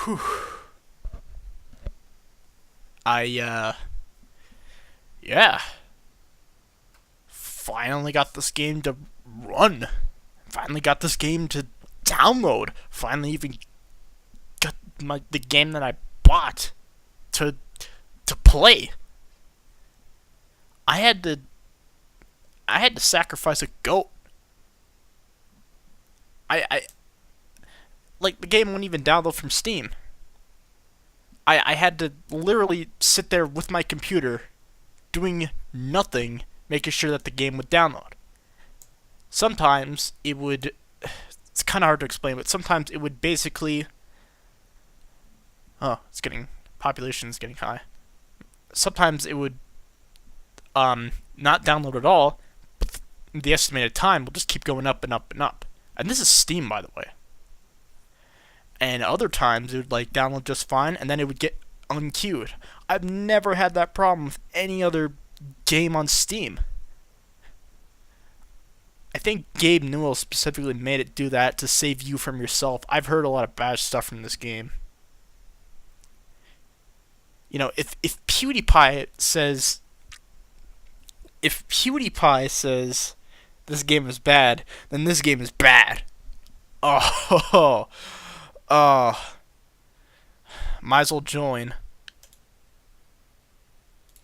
Whew. I, yeah. Finally got this game to run. Finally got this game to download. Finally even got the game that I bought to play. I had to I had to sacrifice a goat. I like the game wouldn't even download from Steam. I had to literally sit there with my computer doing nothing, making sure that the game would download. Sometimes it would, it's kind of hard to explain, but sometimes it would basically, oh, population is getting high. Sometimes it would, not download at all, but the estimated time will just keep going up and up and up. And this is Steam, by the way. And other times it would like download just fine, and then it would get unqueued. I've never had that problem with any other game on Steam. I think Gabe Newell specifically made it do that to save you from yourself. I've heard a lot of bad stuff from this game. You know, if PewDiePie says this game is bad, then this game is bad. Oh, oh, might as well join.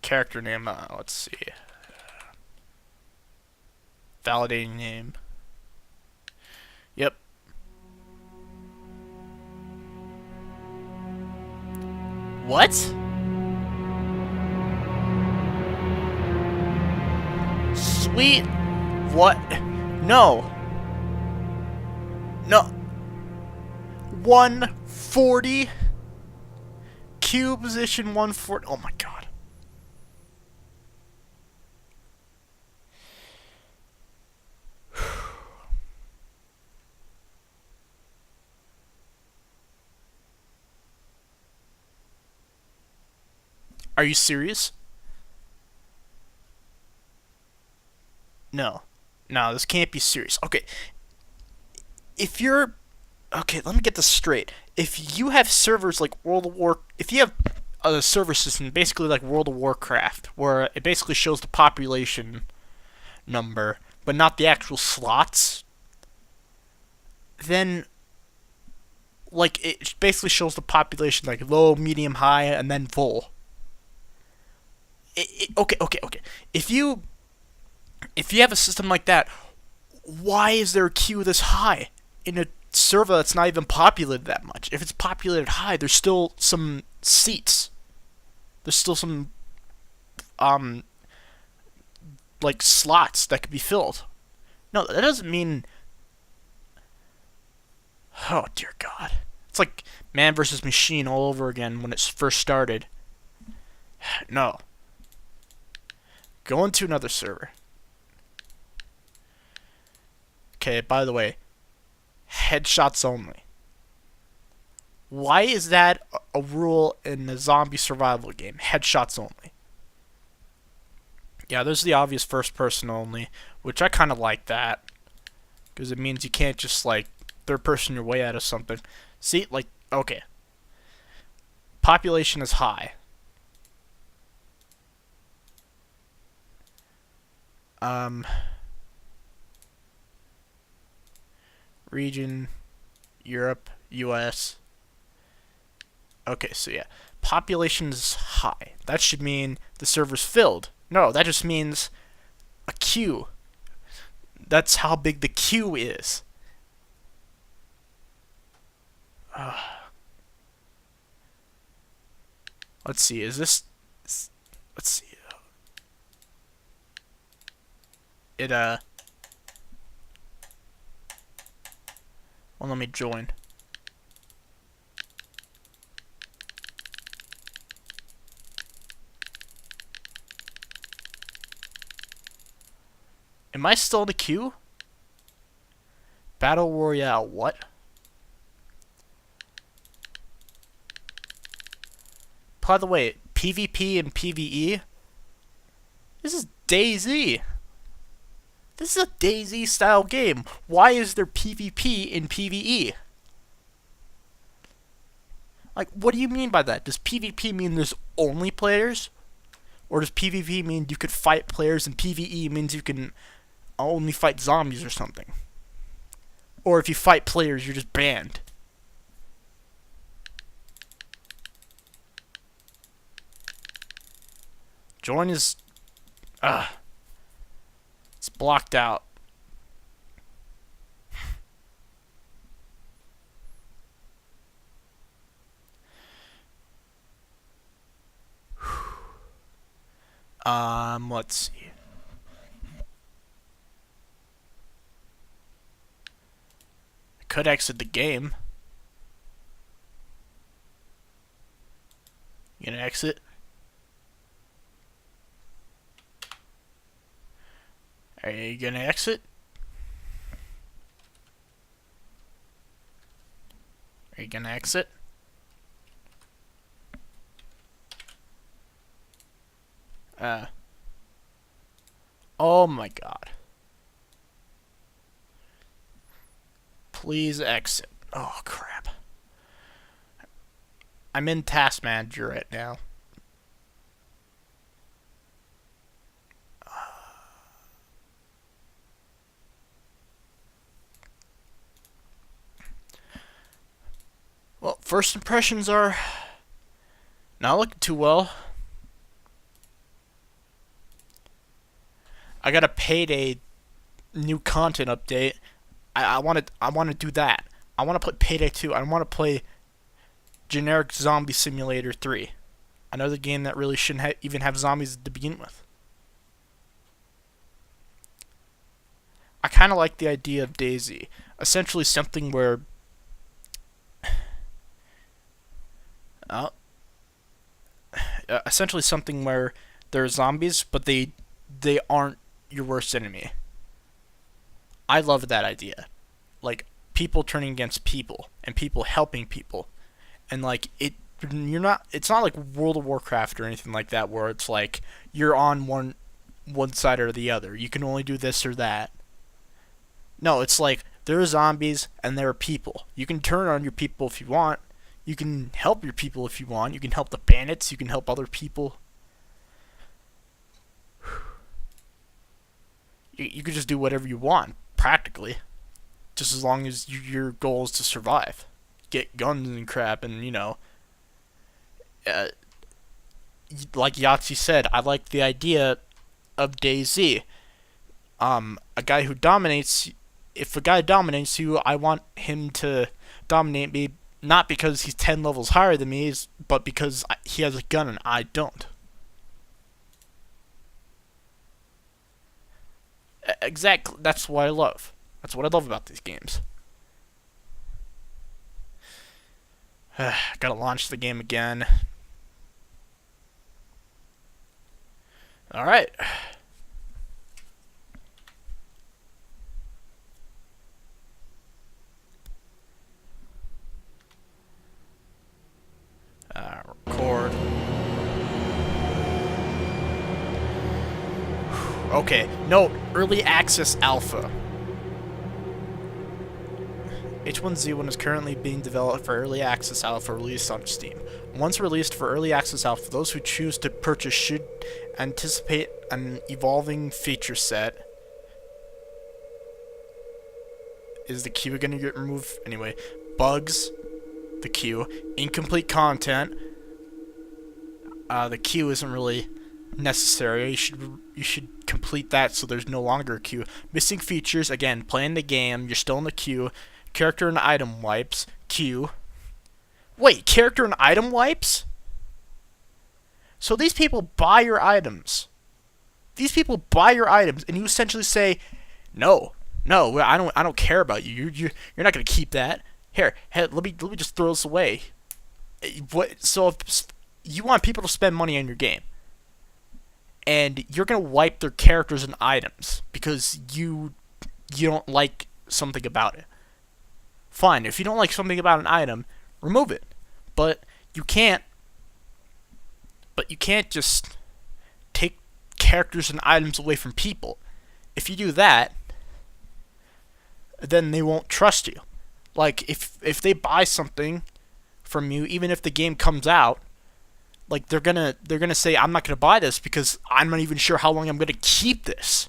Character name, let's see. Validating name. Yep. What? Sweet. What? No. No. 140. Q position 140. Oh my god. Are you serious? No. No, this can't be serious. Okay. If you're... Okay, let me get this straight. If you have servers like World of War... If you have a server system basically like World of Warcraft, where it basically shows the population number, but not the actual slots, then... Like, it basically shows the population like low, medium, high, and then full. Okay. If you have a system like that, why is there a queue this high in a server that's not even populated that much? If it's populated high, there's still some seats. There's still some like slots that could be filled. No, that doesn't mean. Oh dear God! It's like Man vs. Machine all over again when it first started. No. Go into another server. Okay, by the way, headshots only. Why is that a rule in a zombie survival game? Headshots only. Yeah, there's the obvious first person only, which I kind of like that. Because it means you can't just, like, third person your way out of something. See, like, okay. Population is high. Region, Europe, US. Okay, so yeah. Population is high. That should mean the server's filled. No, that just means a queue. That's how big the queue is. Let's see, is this... Let's see. It, well, let me join. Am I still in the queue? Battle Royale, what? By the way, PvP and PvE? This is DayZ. This is a DayZ style game. Why is there PvP in PvE? Like, what do you mean by that? Does PvP mean there's only players? Or does PvP mean you could fight players and PvE means you can only fight zombies or something? Or if you fight players, you're just banned. Join is... it's blocked out. Let's see. I could exit the game. You gonna exit? Are you gonna exit? Are you gonna exit? Oh my god. Please exit. Oh crap. I'm in Task Manager right now. Well, first impressions are not looking too well. I got a Payday new content update. I want to do that. I want to play Payday 2. I want to play generic Zombie Simulator 3. Another game that really shouldn't even have zombies to begin with. I kind of like the idea of DayZ. Essentially something where... essentially something where there are zombies, but they aren't your worst enemy. I love that idea. Like, people turning against people, and people helping people. And like, it's not like World of Warcraft or anything like that, where it's like, you're on one side or the other. You can only do this or that. No, it's like, there are zombies, and there are people. You can turn on your people if you want. You can help your people if you want. You can help the bandits. You can help other people. You can just do whatever you want, practically. Just as long as your goal is to survive. Get guns and crap, and, you know... like Yahtzee said, I like the idea of DayZ. A guy who dominates... If a guy dominates you, I want him to dominate me, not because he's 10 levels higher than me, but because he has a gun and I don't. Exactly. That's what I love. That's what I love about these games. Gotta launch the game again. Alright. Record. Okay, note, early access alpha. H1Z1 is currently being developed for early access alpha release on Steam. Once released for early access alpha, those who choose to purchase should anticipate an evolving feature set. Is the queue gonna get removed? Anyway, bugs, the queue, incomplete content. The queue isn't really necessary. You should complete that so there's no longer a queue. Missing features, again, playing the game, you're still in the queue. Character and item wipes, queue. Wait, character and item wipes? So these people buy your items. These people buy your items, and you essentially say, no, I don't care about you. You're not gonna keep that. Here, let me just throw this away. What? So if you want people to spend money on your game, and you're gonna wipe their characters and items because you don't like something about it. Fine, if you don't like something about an item, remove it. But you can't just take characters and items away from people. If you do that, then they won't trust you. Like, if they buy something from you, even if the game comes out. Like they're gonna say I'm not gonna buy this because I'm not even sure how long I'm gonna keep this.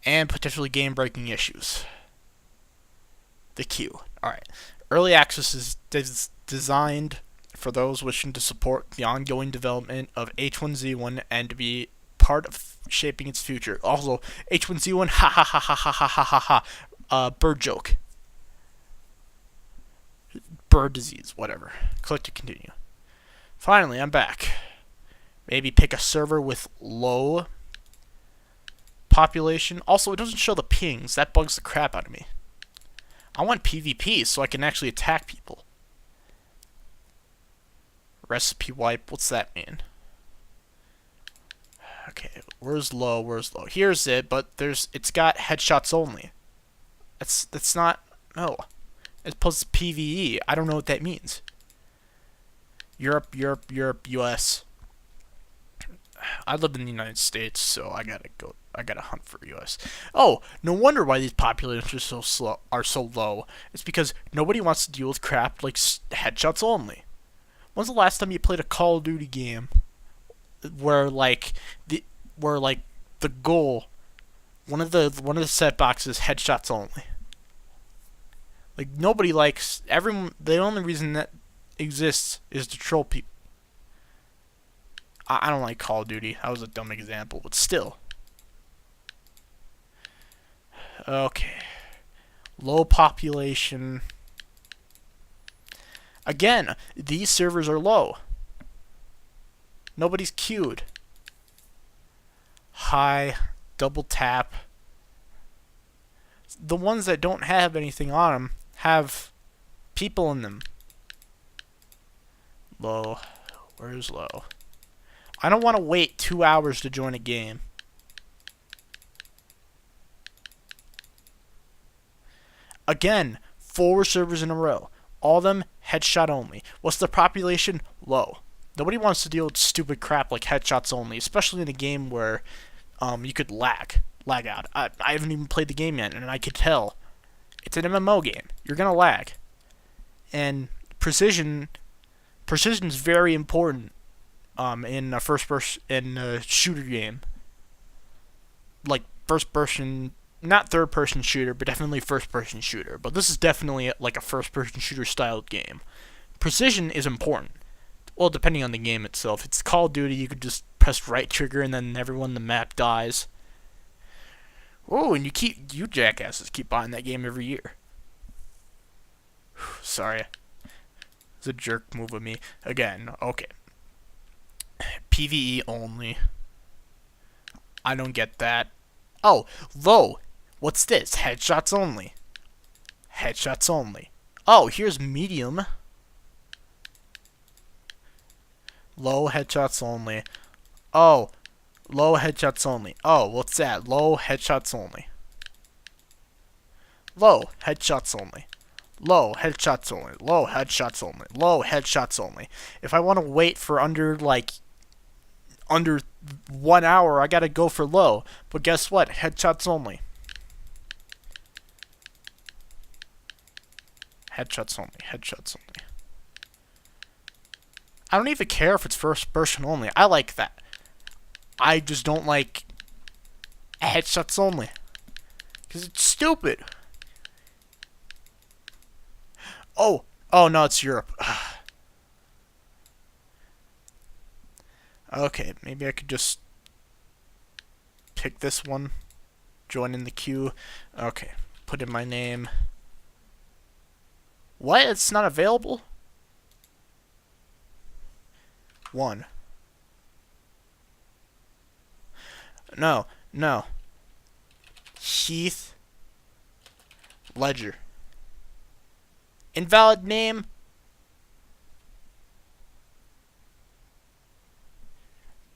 And potentially game breaking issues. The queue. Alright. Early access is designed for those wishing to support the ongoing development of H1Z1 and to be part of shaping its future. Also, H1Z1, ha ha ha ha ha ha ha ha ha. Bird joke. Bird disease, whatever. Click to continue. Finally, I'm back. Maybe pick a server with low population. Also, it doesn't show the pings. That bugs the crap out of me. I want PvP so I can actually attack people. Recipe wipe, what's that mean? Okay, where's low? Where's low? Here's it, but it's got headshots only. That's not no. It's plus PvE. I don't know what that means. Europe, US. I live in the United States, so I gotta hunt for US. Oh, no wonder why these populations are so low. It's because nobody wants to deal with crap like headshots only. When's the last time you played a Call of Duty game where the goal, one of the set boxes headshots only? Like nobody likes everyone. The only reason that exists is to troll people. I don't like Call of Duty. That was a dumb example, but still. Okay. Low population. Again, these servers are low. Nobody's queued. High. Double tap. The ones that don't have anything on them have people in them. Low. Where's low? I don't want to wait 2 hours to join a game. Again, 4 servers in a row. All of them headshot only. What's the population? Low. Nobody wants to deal with stupid crap like headshots only, especially in a game where you could lag out. I haven't even played the game yet, and I could tell. It's an MMO game. You're gonna lag. And precision's very important in a shooter game. Like first person, not third person shooter, but definitely first person shooter. But this is definitely like a first person shooter styled game. Precision is important. Well, depending on the game itself. If it's Call of Duty, you could just press right trigger and then everyone in the map dies. Oh, and you jackasses keep buying that game every year. Sorry. It's a jerk move of me. Again, okay. PvE only. I don't get that. Oh, low. What's this? Headshots only. Headshots only. Oh, here's medium. Low headshots only. Oh, low headshots only. Oh, what's that? Low headshots only. Low headshots only. Low headshots only. Low headshots only. Low headshots only. If I want to wait for under 1 hour, I gotta go for low. But guess what? Headshots only. Headshots only. Headshots only. I don't even care if it's first person only. I like that. I just don't like headshots only. Because it's stupid. Oh no, it's Europe. Okay, maybe I could just pick this one. Join in the queue. Okay, put in my name. What? It's not available? 1. No. Heath Ledger. Invalid name.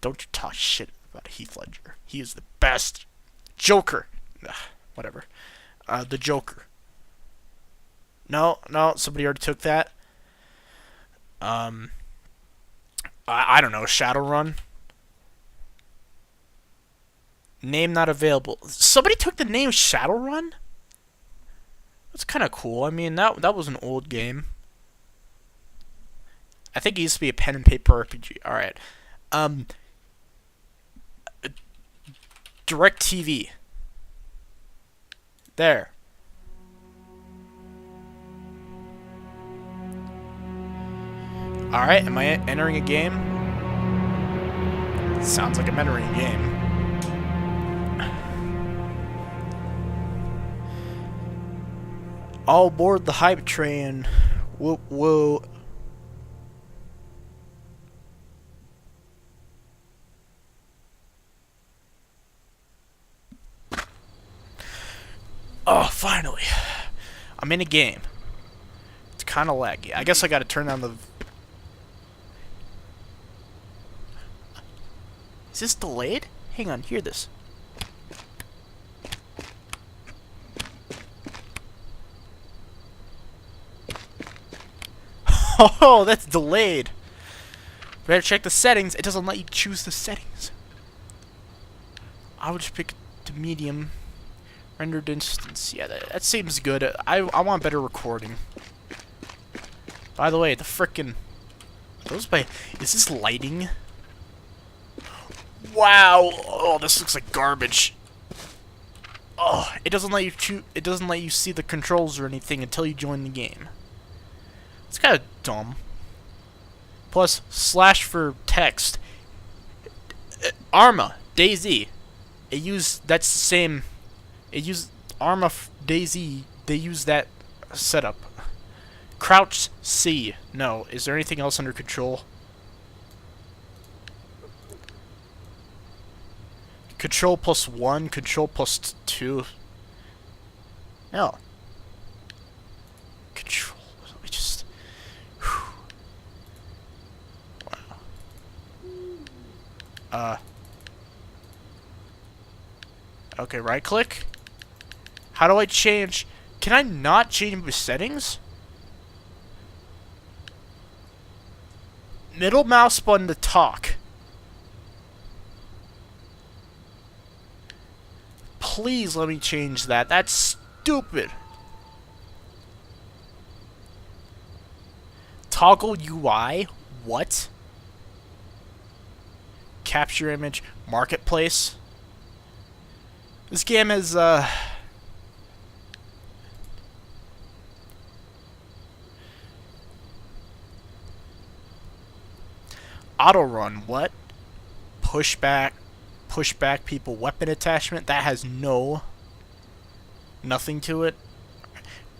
Don't you talk shit about Heath Ledger. He is the best. Joker. Ugh, whatever. The Joker. No, somebody already took that. I don't know, Shadowrun. Name not available. Somebody took the name Shadowrun? That's kind of cool. I mean, that was an old game. I think it used to be a pen and paper RPG. Alright. DirecTV. There. Alright, am I entering a game? Sounds like I'm entering a game. All aboard the hype train. Whoa, whoa. Oh, finally. I'm in a game. It's kind of laggy. I guess I gotta turn down the... Is this delayed? Hang on, hear this. Oh, that's delayed. Better check the settings. It doesn't let you choose the settings. I would just pick the medium. Rendered instance. Yeah, that seems good. I want better recording. By the way, the frickin'... Is this lighting? Wow! Oh, this looks like garbage. Oh, it doesn't let you It doesn't let you see the controls or anything until you join the game. It's kind of dumb. Plus, slash for text. Arma, DayZ. That's the same. It used Arma, DayZ. They use that setup. Crouch C. No. Is there anything else under control? Control +1, control +2. No. Control. Let me just. Whew. Wow. Okay, right click. How do I change? Can I not change the settings? Middle mouse button to talk. Please let me change that. That's stupid. Toggle UI? What? Capture image. Marketplace. This game is, auto run, what? Pushback people, weapon attachment, that has nothing to it.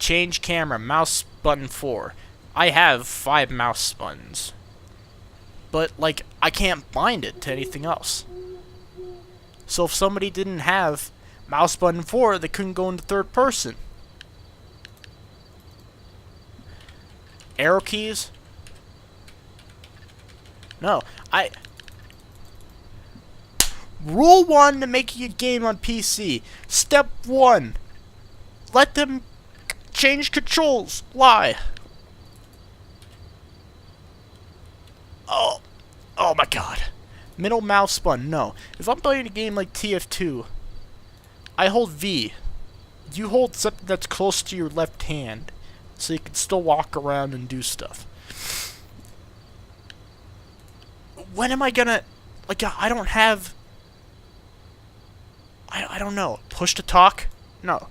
Change camera, mouse button 4. I have 5 mouse buttons. But, like, I can't bind it to anything else. So if somebody didn't have mouse button 4, they couldn't go into third person. Arrow keys? No, Rule 1 to making a game on PC. Step 1. Let them change controls. Why? Oh my god. Middle mouse button, no. If I'm playing a game like TF2, I hold V. You hold something that's close to your left hand, so you can still walk around and do stuff. When am I gonna... Like, I don't have... I don't know. Push to talk? No.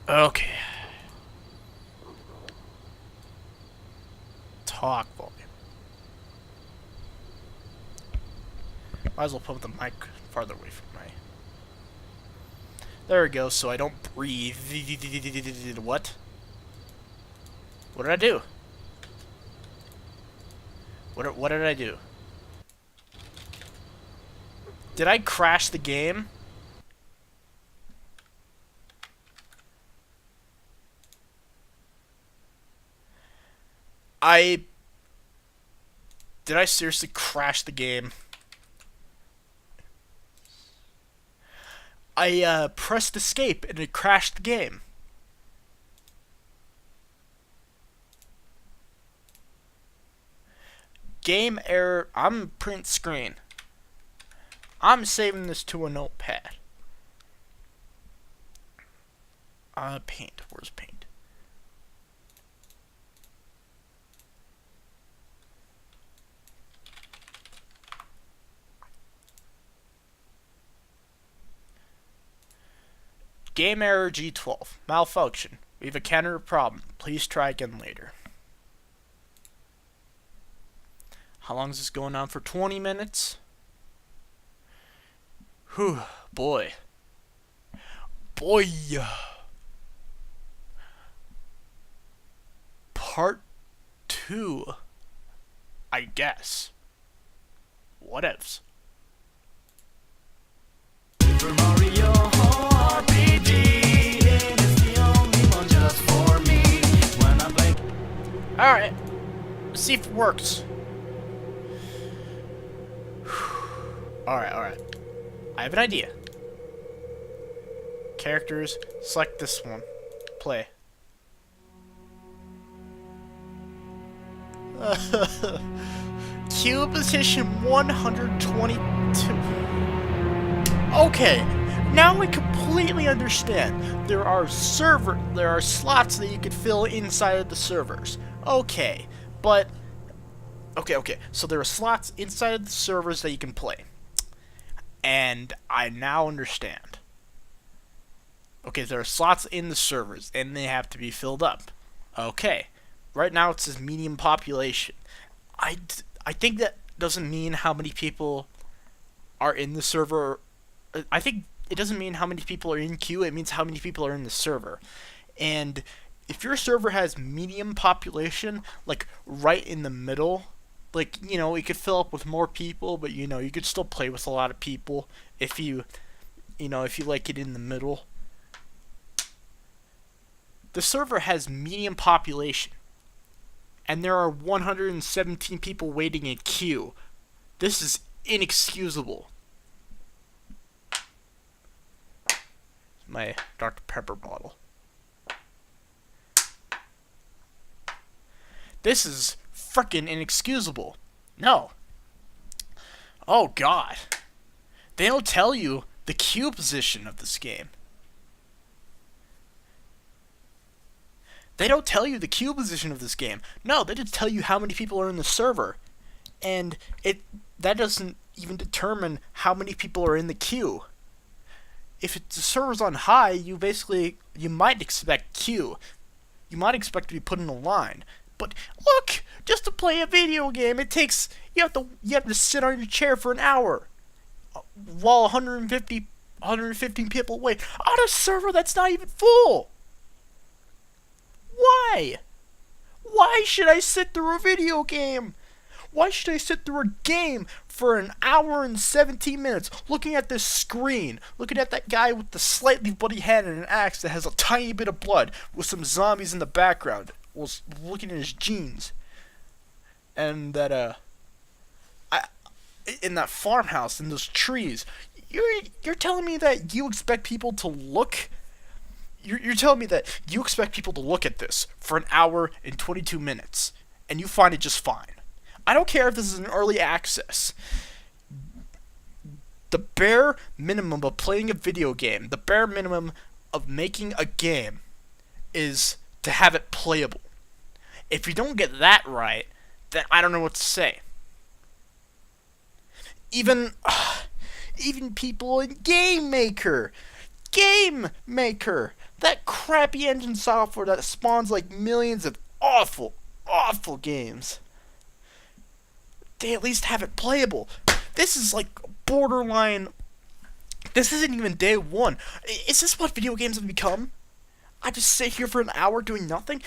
Okay. Talk volume. Might as well put the mic farther away from my... There we go, so I don't breathe. What? What did I do? What did I do? Did I crash the game? Did I seriously crash the game? I pressed escape and it crashed the game. Game error. I'm print screen. I'm saving this to a notepad. Paint. Where's paint? Game error G12. Malfunction. We've encountered a problem. Please try again later. How long is this going on for? 20 minutes? Whew, boy. Boy. Part 2. I guess. Whatevs. Super Mario RPG, and it's the only one just for me. When I play. Alright. Let's see if it works. Alright. I have an idea. Characters, select this one. Play. Queue position 122. Okay, now I completely understand. There are slots that you could fill inside of the servers. Okay, but okay. So there are slots inside of the servers that you can play. And I now understand. Okay, there are slots in the servers, and they have to be filled up. Okay, right now it says medium population. I think that doesn't mean how many people are in the server. I think it doesn't mean how many people are in queue. It means how many people are in the server. And if your server has medium population, like right in the middle, like, you know, it could fill up with more people, but, you know, you could still play with a lot of people if you like it in the middle. The server has medium population, and there are 117 people waiting in queue. This is inexcusable. My Dr. Pepper bottle. This is frickin' inexcusable. No. Oh god. They don't tell you the queue position of this game. They don't tell you the queue position of this game. No, they just tell you how many people are in the server. And that doesn't even determine how many people are in the queue. If the server's on high, you might expect queue. You might expect to be put in a line. But look, just to play a video game, it takes you have to sit on your chair for an hour while 115 people wait on a server that's not even full. Why? Why should I sit through a video game? Why should I sit through a game for an hour and 17 minutes looking at this screen, looking at that guy with the slightly bloody hand and an axe that has a tiny bit of blood with some zombies in the background, was looking at his jeans, and that in that farmhouse and those trees. You're telling me that you expect people to look? You're telling me that you expect people to look at this for an hour and 22 minutes, and you find it just fine? I don't care if this is an early access. The bare minimum of playing a video game, the bare minimum of making a game, is to have it playable. If you don't get that right, then I don't know what to say. Even people in Game Maker, that crappy engine software that spawns like millions of awful games, they at least have it playable. This is like borderline. This isn't even day one. Is this what video games have become? I just sit here for an hour doing nothing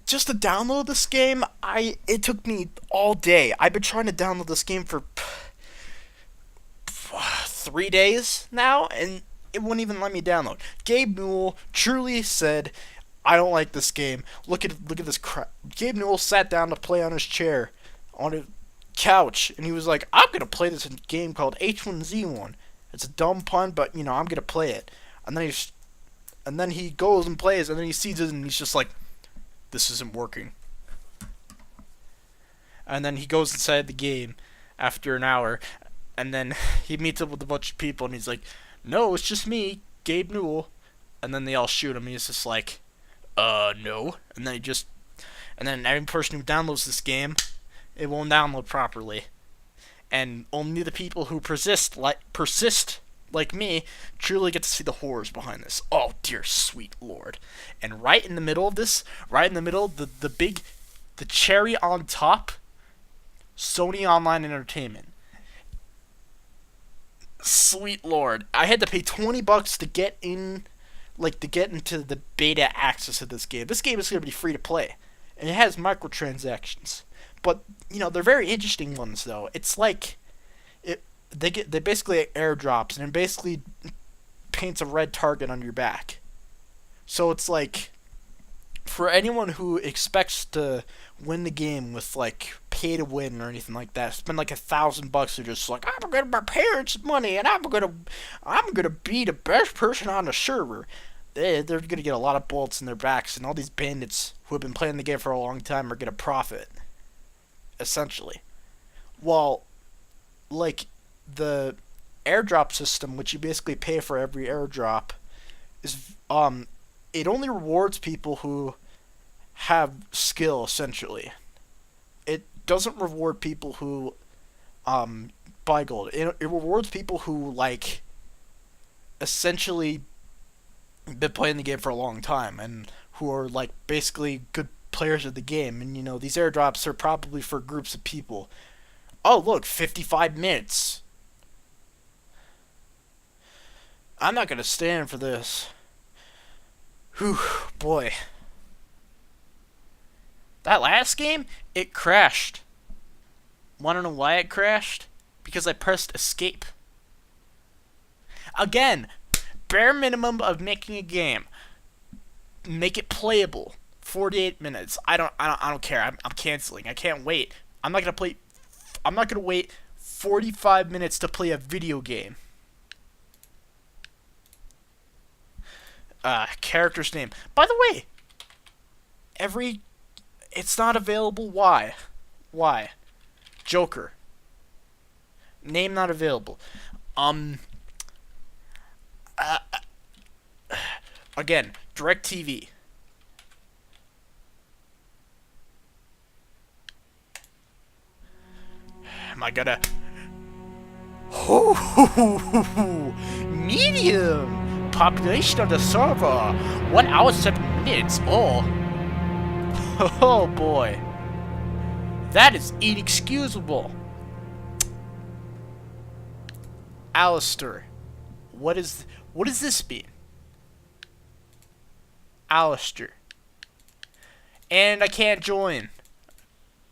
just to download this game. It took me all day. I've been trying to download this game for 3 days now, and it wouldn't even let me download. Gabe Newell truly said, I don't like this game. Look at this crap. Gabe Newell sat down to play on his chair, on a couch, and he was like, I'm gonna play this game called H1Z1. It's a dumb pun, but I'm gonna play it. And then he goes and plays, and then he sees it, and he's just like, this isn't working. and then he goes inside the game after an hour, and then he meets up with a bunch of people, and he's like, "No, it's just me, Gabe Newell," and then they all shoot him. He's just like, no," and then every person who downloads this game, it won't download properly, and only the people who persist like me truly get to see the horrors behind this. Oh dear sweet lord! And right in the middle of this, right in the middle, the cherry on top, Sony Online Entertainment. Sweet lord, I had to pay $20 to get in, like to get into the beta access of this game. This game is going to be free to play, and it has microtransactions. But they're very interesting ones though. It's like they basically airdrops, and it basically paints a red target on your back. So it's like, for anyone who expects to win the game with like pay to win or anything like that, spend like $1,000 to just like, I'm gonna my parents' money and I'm gonna be the best person on the server. They're gonna get a lot of bullets in their backs, and all these bandits who have been playing the game for a long time are gonna profit, essentially. Well, like the airdrop system, which you basically pay for every airdrop, is it only rewards people who have skill, essentially. It doesn't reward people who buy gold. It rewards people who like essentially been playing the game for a long time and who are like basically good players of the game. And these airdrops are probably for groups of people. Oh look, 55 minutes. I'm not gonna stand for this. Whew, boy. That last game, it crashed. Wanna know why it crashed? Because I pressed escape. Again, bare minimum of making a game. Make it playable. 48 minutes. I don't care. I'm canceling. I can't wait. I'm not gonna wait 45 minutes to play a video game. Character's name. By the way, it's not available. Why? Joker. Name not available. Again, DirecTV. Am I gonna... Medium! Population of the server, 1 hour 7 minutes. Oh boy, that is inexcusable. Alistair, what does this mean? Alistair, and I can't join.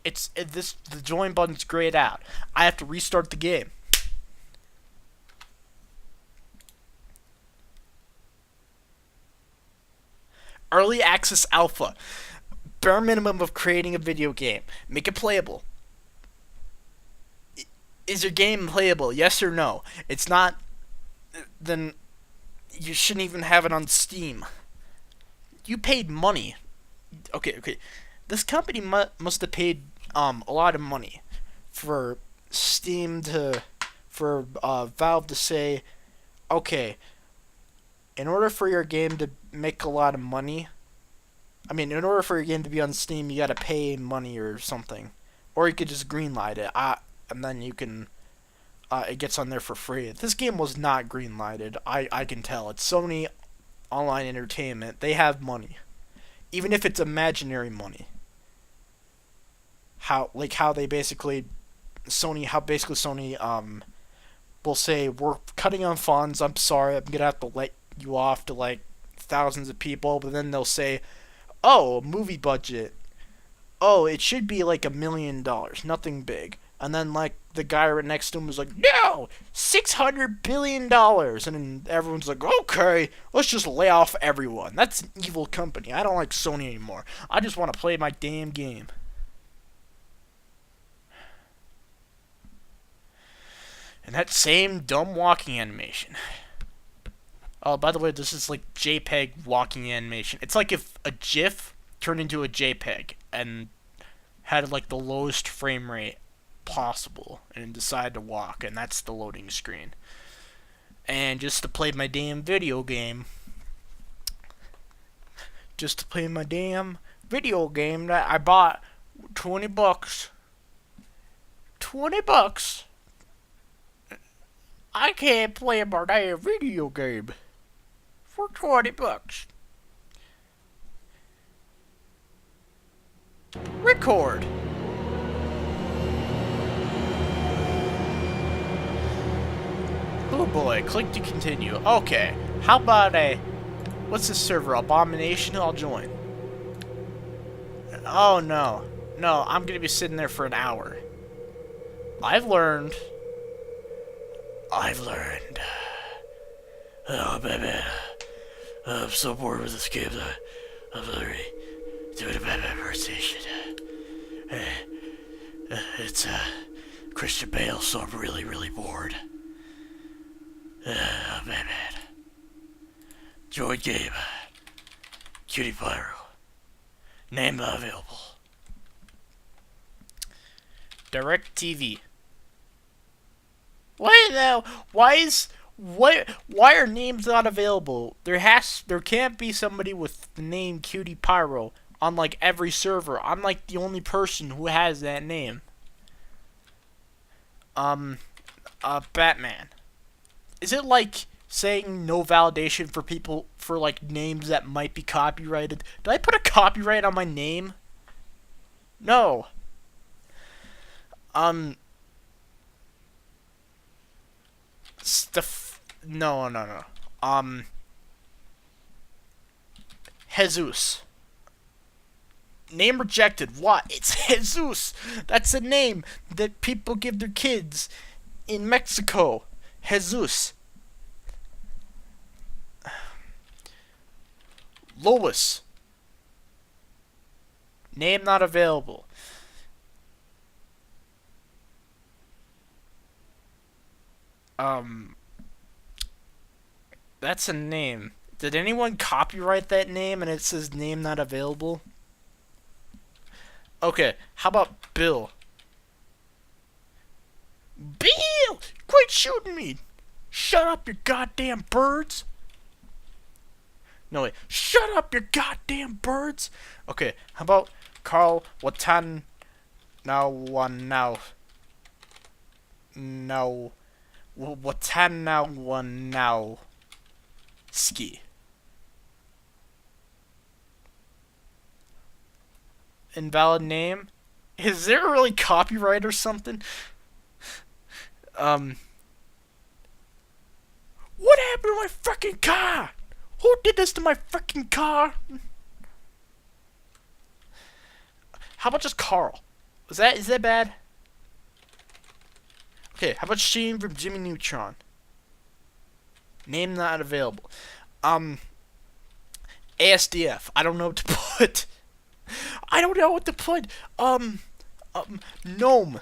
The join button's grayed out. I have to restart the game. Early access alpha. Bare minimum of creating a video game. Make it playable. Is your game playable? Yes or no? It's not, then you shouldn't even have it on Steam. You paid money. Okay. This company must have paid a lot of money for Valve to say, okay, in order for your game to make a lot of money, in order for your game to be on Steam, you gotta pay money or something. Or you could just greenlight it, and then you can, it gets on there for free. This game was not greenlighted, I can tell. It's Sony Online Entertainment. They have money. Even if it's imaginary money. How basically Sony, will say, we're cutting on funds, I'm sorry, I'm gonna have to let you off to like thousands of people, but then they'll say, oh, movie budget, oh, it should be like $1 million, nothing big. And then like the guy right next to him was like, no, $600 billion. And then everyone's like, okay, let's just lay off everyone. That's an evil company. I don't like Sony anymore. I just want to play my damn game. And that same dumb walking animation. Oh, by the way, this is like JPEG walking animation. It's like if a GIF turned into a JPEG and had like the lowest frame rate possible and decided to walk, and that's the loading screen. And just to play my damn video game, that I bought 20 bucks. 20 bucks. I can't play my damn video game for 20 bucks. Record. Oh boy, click to continue. Okay, how about what's this server? Abomination? I'll join. Oh no. No, I'm gonna be sitting there for an hour. I've learned. Oh baby. I'm so bored with this game that I'm literally doing a bad conversation. It's Christian Bale, so I'm really bored. Oh man. Join game. Cutie Pyro. Name not available. Direct TV. Why now? Why are names not available? There can't be somebody with the name Cutie Pyro on like every server. I'm like the only person who has that name. Batman. Is it like saying no validation for people for like names that might be copyrighted? Did I put a copyright on my name? No. No. Jesus. Name rejected. What? It's Jesus. That's a name that people give their kids in Mexico. Jesus. Lois. Name not available. That's a name. Did anyone copyright that name and it says name not available? Okay, how about Bill? Bill! Quit shooting me! Shut up, you goddamn birds! No, wait. Shut up, you goddamn birds! Okay, how about Carl Watan... Ski. Invalid name? Is there really copyright or something? What happened to my freaking car? Who did this to my freaking car? How about just Carl? Is that bad? Okay, how about Sheen from Jimmy Neutron? Name not available. ASDF. I don't know what to put. Gnome.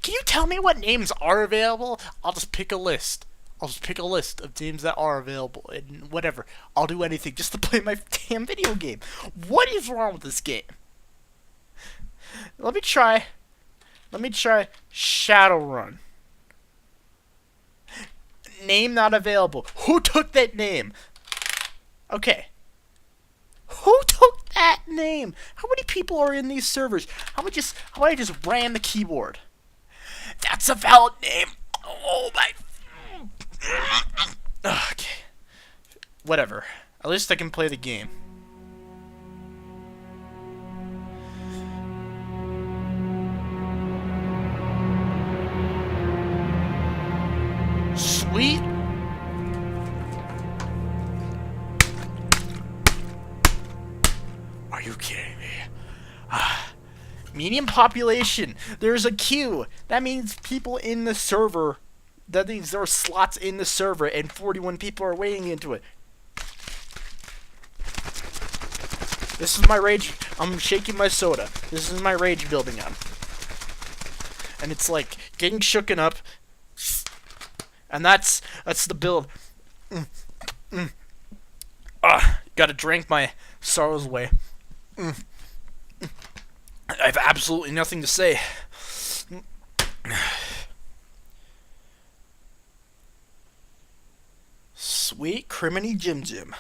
Can you tell me what names are available? I'll just pick a list. Of names that are available and whatever. I'll do anything just to play my damn video game. What is wrong with this game? Let me try Shadowrun. Name not available. Who took that name? Okay. Who took that name? How many people are in these servers? How about I just ran the keyboard? That's a valid name. Oh my. Okay. Whatever. At least I can play the game. Sweet. Are you kidding me? Medium population. There's a queue. That means people in the server. That means there are slots in the server and 41 people are waiting into it. This is my rage. I'm shaking my soda. This is my rage building up. And it's like getting shooken up. And that's the build. Gotta drink my sorrows away. I have absolutely nothing to say. Sweet Criminy Jim Jim.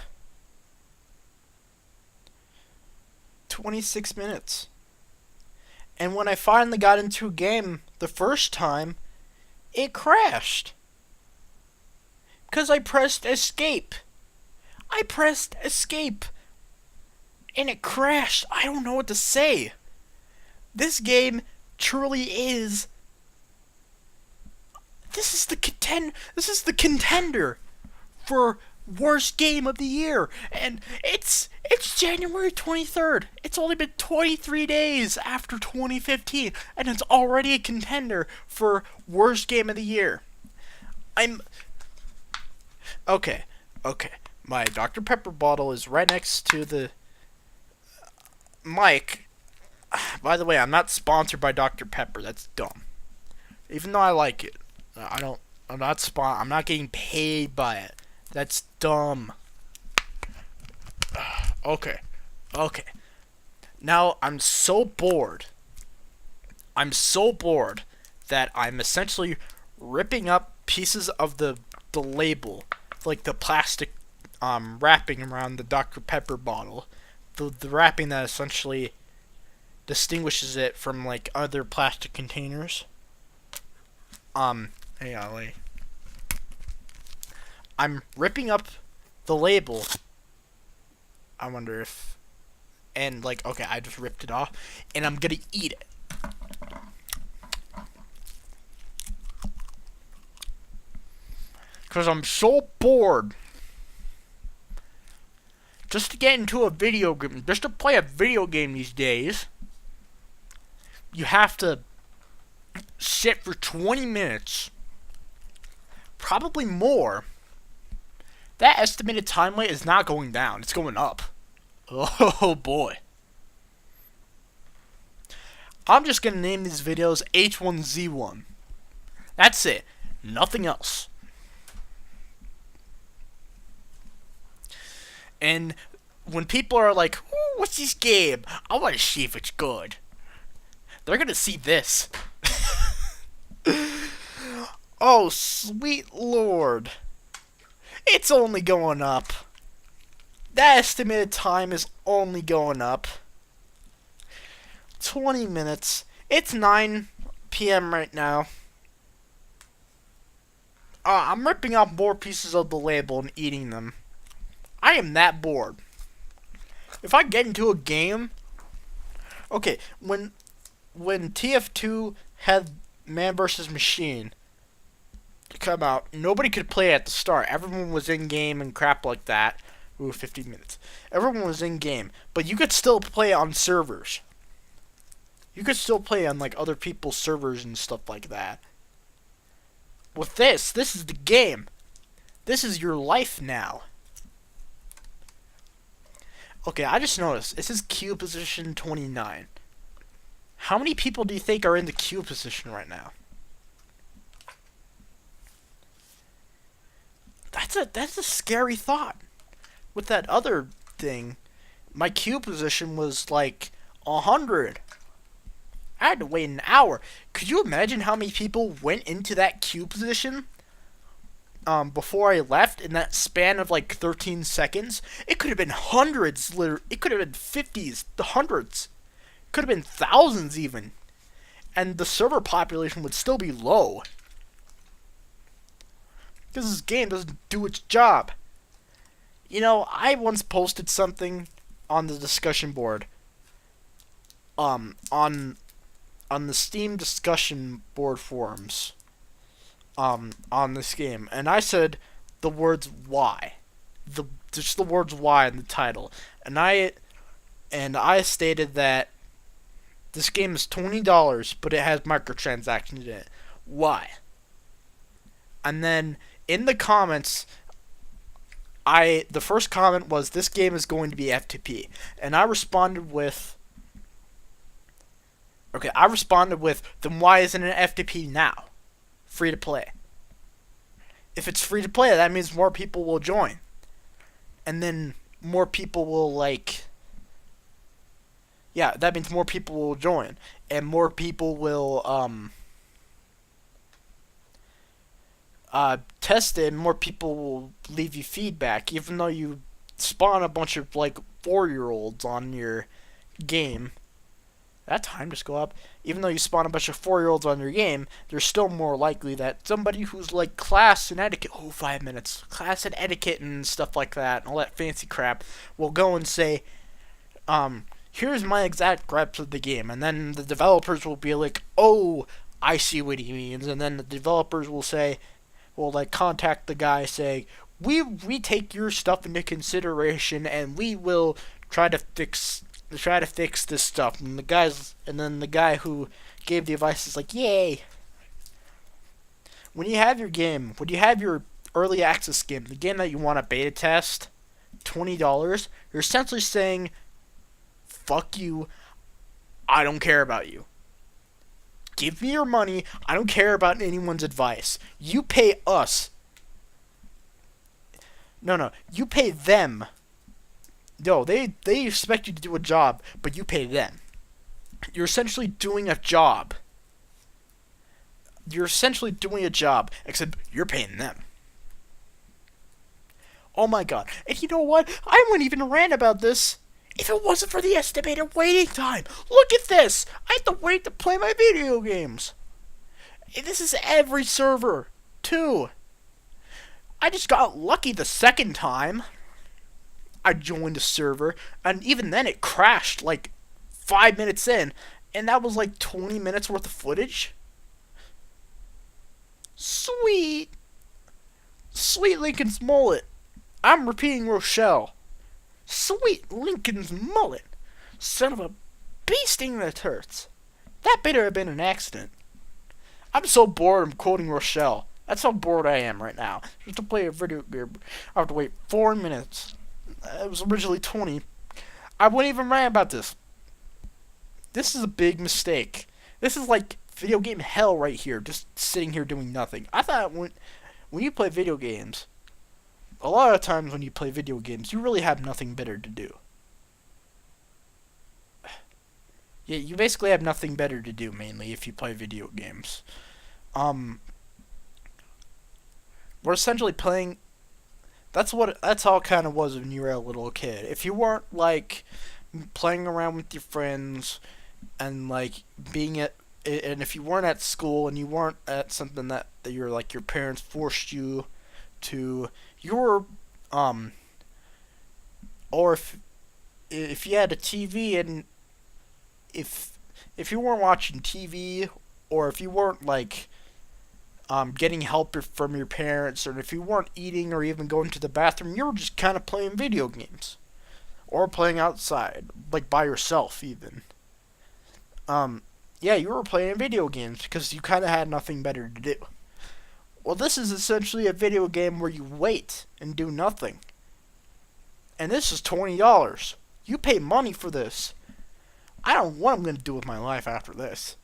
26 minutes. And when I finally got into a game the first time, it crashed. Because I pressed escape. I pressed escape. And it crashed. I don't know what to say. This game truly is. This is the contender for worst game of the year, and it's January 23rd. It's only been 23 days after 2015, and it's already a contender for worst game of the year. I'm okay. My Dr. Pepper bottle is right next to the mic. By the way, I'm not sponsored by Dr. Pepper. That's dumb. Even though I like it, I'm not getting paid by it. That's dumb. Okay. Now, I'm so bored that I'm essentially ripping up pieces of the label, like the plastic wrapping around the Dr. Pepper bottle. The wrapping that essentially distinguishes it from, like, other plastic containers. Hang on, wait. I'm ripping up the label. I wonder if... And, like, okay, I just ripped it off. And I'm gonna eat it. Because I'm so bored. Just to get into a video game, just to play a video game these days, you have to sit for 20 minutes. Probably more. That estimated time rate is not going down. It's going up. Oh boy. I'm just going to name these videos H1Z1. That's it. Nothing else. And when people are like, ooh, what's this game? I want to see if it's good. They're going to see this. Oh, sweet lord. It's only going up. That estimated time is only going up. 20 minutes. It's 9 p.m. right now. I'm ripping off more pieces of the label and eating them. I am that bored. If I get into a game... Okay, when TF2 had Man vs. Machine come out, nobody could play at the start. Everyone was in game and crap like that. Ooh, 50 minutes. Everyone was in game, but you could still play on servers. You could still play on, like, other people's servers and stuff like that. With this is the game. This is your life now. Okay, I just noticed. This is queue position 29. How many people do you think are in the queue position right now? That's a scary thought. With that other thing, my queue position was like 100. I had to wait an hour. Could you imagine how many people went into that queue position before I left in that span of like 13 seconds? It could have been hundreds. It could have been 50s, the hundreds. It could have been thousands even. And the server population would still be low. Because this game doesn't do its job. You know, I once posted something on the discussion board. On the Steam discussion board forums. On this game. And I said the words why. Just the words why in the title. And I stated that this game is $20, but it has microtransactions in it. Why? And then in the comments, the first comment was, this game is going to be FTP. And I responded with, then why isn't it FTP now? Free to play. If it's free to play, that means more people will join. And then more people will, like, Yeah, that means more people will join, and more people will test it, and more people will leave you feedback, even though you spawn a bunch of like 4-year-olds on your game. That time just go up. Even though you spawn a bunch of 4-year-olds on your game, there's still more likely that somebody who's like class and etiquette, 5 minutes, class and etiquette and stuff like that, and all that fancy crap, will go and say, here's my exact gripes of the game, and then the developers will be like, oh, I see what he means, and then the developers will say, will like contact the guy saying, we take your stuff into consideration, and we will try to fix this stuff. And then the guy who gave the advice is like, yay. When you have your early access game, the game that you want to beta test, $20, you're essentially saying, fuck you, I don't care about you. Give me your money, I don't care about anyone's advice. You pay us. No, you pay them. No, they expect you to do a job, but you pay them. You're essentially doing a job. Except you're paying them. Oh my god. And you know what? I wouldn't even rant about this if it wasn't for the estimated waiting time. Look at this! I have to wait to play my video games. And this is every server, too. I just got lucky the second time I joined a server, and even then it crashed like 5 minutes in, and that was like 20 minutes worth of footage. Sweet Lincoln's mullet. I'm repeating Rochelle. Sweet Lincoln's mullet. Son of a bee sting that hurts. That better have been an accident. I'm so bored I'm quoting Rochelle. That's how bored I am right now. Just to play a video game, I have to wait 4 minutes. It was originally 20. I wouldn't even rant about this. This is a big mistake. This is like video game hell right here, just sitting here doing nothing. I thought when you play video games, a lot of times when you play video games, you really have nothing better to do. Yeah, you basically have nothing better to do, mainly, if you play video games. We're essentially playing... That's how it kind of was when you were a little kid. If you weren't, like, playing around with your friends, and, like, and if you weren't at school, and you weren't at something that you're, like, your parents forced you to... or if you had a TV, and if you weren't watching TV, or if you weren't like getting help from your parents, or if you weren't eating or even going to the bathroom, you were just kind of playing video games, or playing outside, like by yourself even. Yeah, you were playing video games because you kind of had nothing better to do. Well, this is essentially a video game where you wait and do nothing. And this is $20. You pay money for this. I don't know what I'm going to do with my life after this.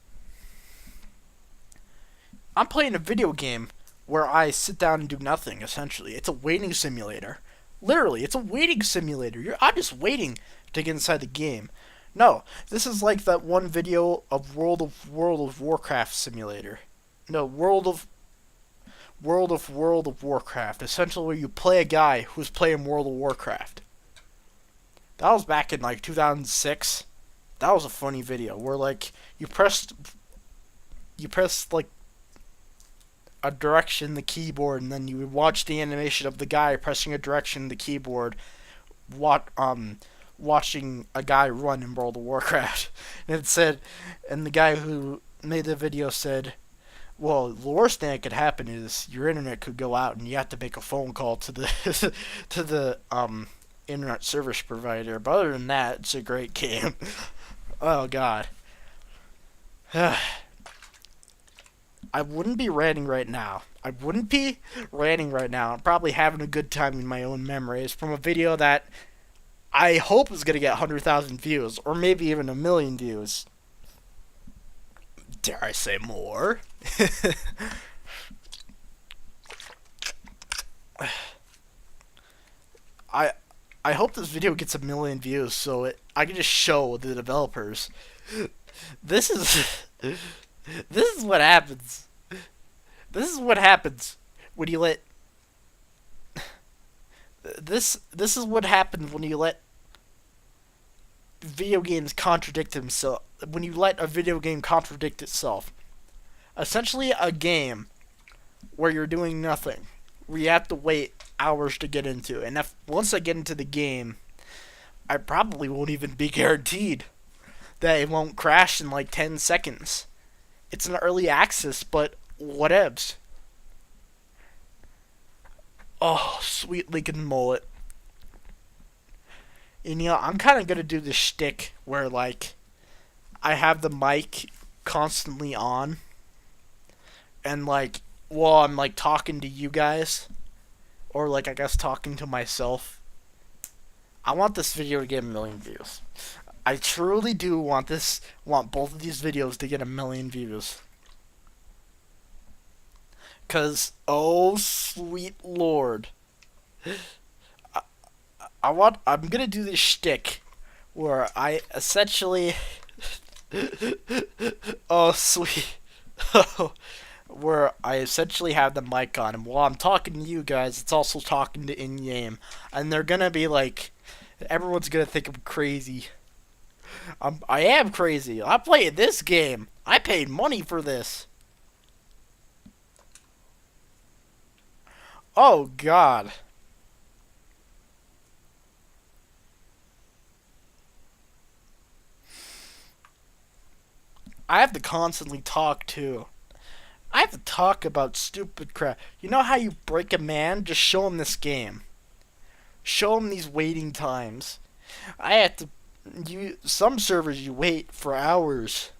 I'm playing a video game where I sit down and do nothing, essentially. It's a waiting simulator. Literally, it's a waiting simulator. I'm just waiting to get inside the game. No, this is like that one video of World of Warcraft simulator. No, World of Warcraft, essentially where you play a guy who's playing World of Warcraft. That was back in like 2006. That was a funny video where like you pressed like a direction in the keyboard, and then you would watch the animation of the guy pressing a direction in the keyboard, watching a guy run in World of Warcraft. And it said, and the guy who made the video said, well, the worst thing that could happen is your internet could go out and you have to make a phone call to the to the internet service provider. But other than that, it's a great game. Oh god. I wouldn't be ranting right now. I'm probably having a good time in my own memories from a video that I hope is going to get 100,000 views, or maybe even 1 million views. Dare I say more? I hope this video gets 1 million views so I can just show the developers. This is this is what happens. This is what happens when you let this is what happens when you let video games contradict themselves. When you let a video game contradict itself. Essentially a game where you're doing nothing. Where you have to wait hours to get into. And once I get into the game, I probably won't even be guaranteed that it won't crash in like 10 seconds. It's an early access, but whatevs. Oh, sweet Lincoln mullet. And I'm kind of going to do this shtick where, like, I have the mic constantly on. And, like, while I'm, like, talking to you guys, or, like, I guess talking to myself, I want this video to get 1 million views. I truly do want both of these videos to get 1 million views. Because, oh, sweet lord. I'm gonna do this shtick where I essentially, oh, sweet, where I essentially have the mic on, and while I'm talking to you guys, it's also talking to in-game, and they're gonna be like, everyone's gonna think I'm crazy. I am crazy. I played this game. I paid money for this. Oh, God. I have to constantly talk, too. I have to talk about stupid crap. You know how you break a man? Just show him this game. Show him these waiting times. I have to... some servers you wait for hours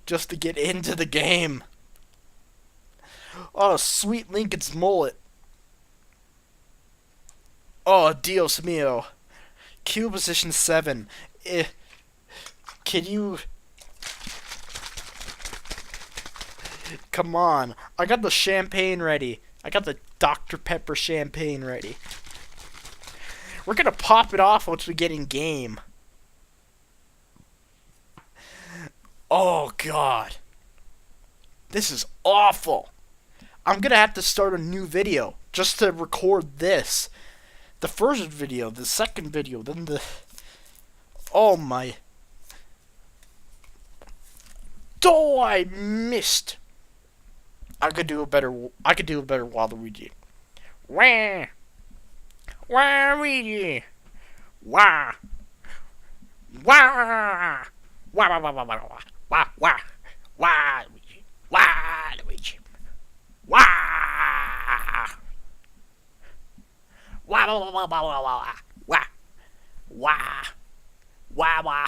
just to get into the game. Oh, sweet Lincoln's mullet. Oh, Dios mio. Q position 7. Can you... Come on. I got the champagne ready. I got the Dr. Pepper champagne ready. We're gonna pop it off once we get in game. Oh, God. This is awful. I'm gonna have to start a new video just to record this. The first video, the second video, then the... Oh, my... Oh, I missed. I could do a better Waluigi. Wah! Waluigi! Wah! Wah! Wah! Wah! Wah! Wah! Wah! Wah! Wah! Waluigi! Waluigi! Wah! Wah! Wah! Wah! Wah! Wah! Wah! Wah! Wah! Wah!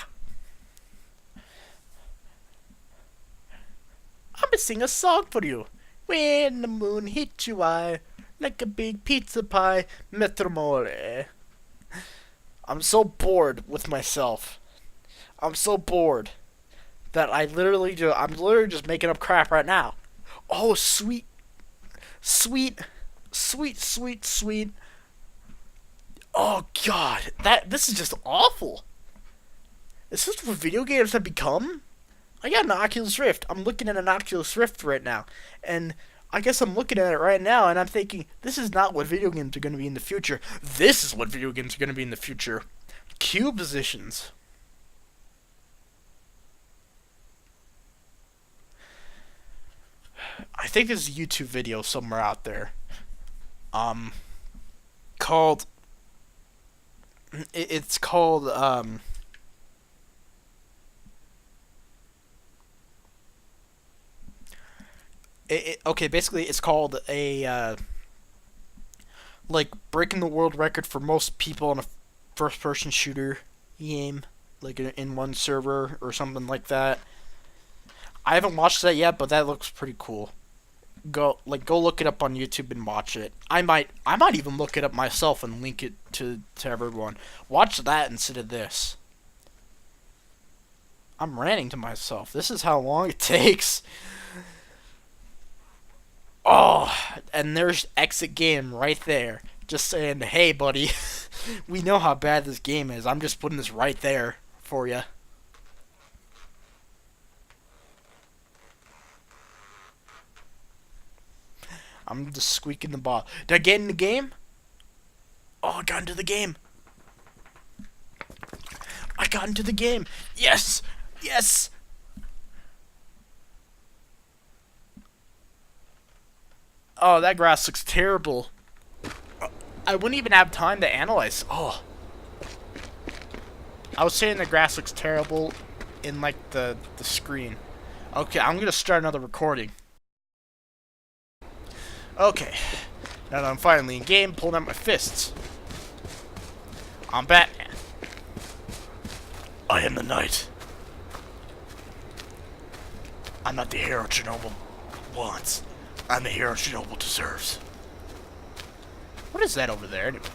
I'm gonna sing a song for you. When the moon hits your eye, like a big pizza pie, metromole. I'm so bored with myself. I'm so bored that I'm literally just making up crap right now. Oh, sweet. Oh, God. This is just awful. Is this what video games have become? I got an Oculus Rift. I'm looking at an Oculus Rift right now. And I guess I'm looking at it right now and I'm thinking, this is not what video games are going to be in the future. This is what video games are going to be in the future. Q positions. I think there's a YouTube video somewhere out there. Called... It's called, okay, basically it's called a, like, breaking the world record for most people in a first-person shooter game, like in one server or something like that. I haven't watched that yet, but that looks pretty cool. Go look it up on YouTube and watch it. I might even look it up myself and link it to everyone. Watch that instead of this. I'm ranting to myself. This is how long it takes. Oh, and there's exit game right there. Just saying, hey, buddy. We know how bad this game is. I'm just putting this right there for you. I'm just squeaking the ball. Did I get in the game? Oh, I got into the game. I got into the game. Yes! Yes! Oh, that grass looks terrible. I wouldn't even have time to analyze. Oh. I was saying the grass looks terrible in, like, the screen. Okay, I'm gonna start another recording. Okay. Now that I'm finally in game, pulling out my fists. I'm Batman. I am the knight. I'm not the hero Chernobyl wants. I'm the hero Chernobyl deserves. What is that over there anyway?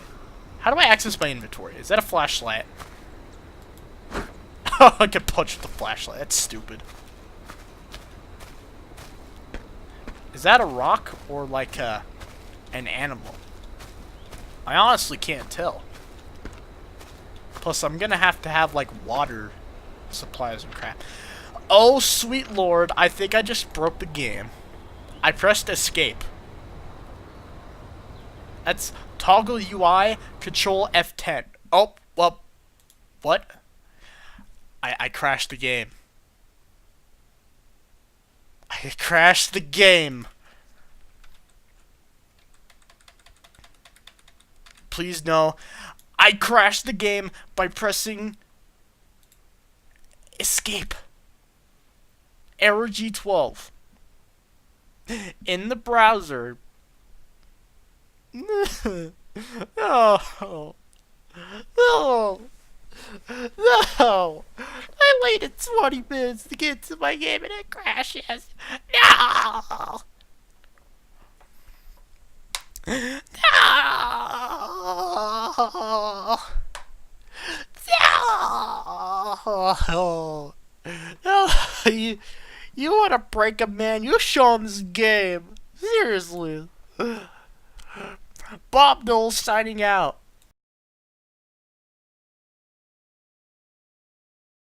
How do I access my inventory? Is that a flashlight? Oh, I can punch with the flashlight. That's stupid. Is that a rock or like an animal? I honestly can't tell. Plus, I'm gonna have to have like water supplies and crap. Oh, sweet lord, I think I just broke the game. I pressed escape. That's toggle UI, control F10. Oh, well, what? I crashed the game. I crashed the game. Please no. I crashed the game by pressing escape. Error G12. In the browser. No. No. No. I waited 20 minutes to get to my game and it crashes. No. No. No. No. You want to break a man? You show him this game. Seriously. Bob Knowles signing out.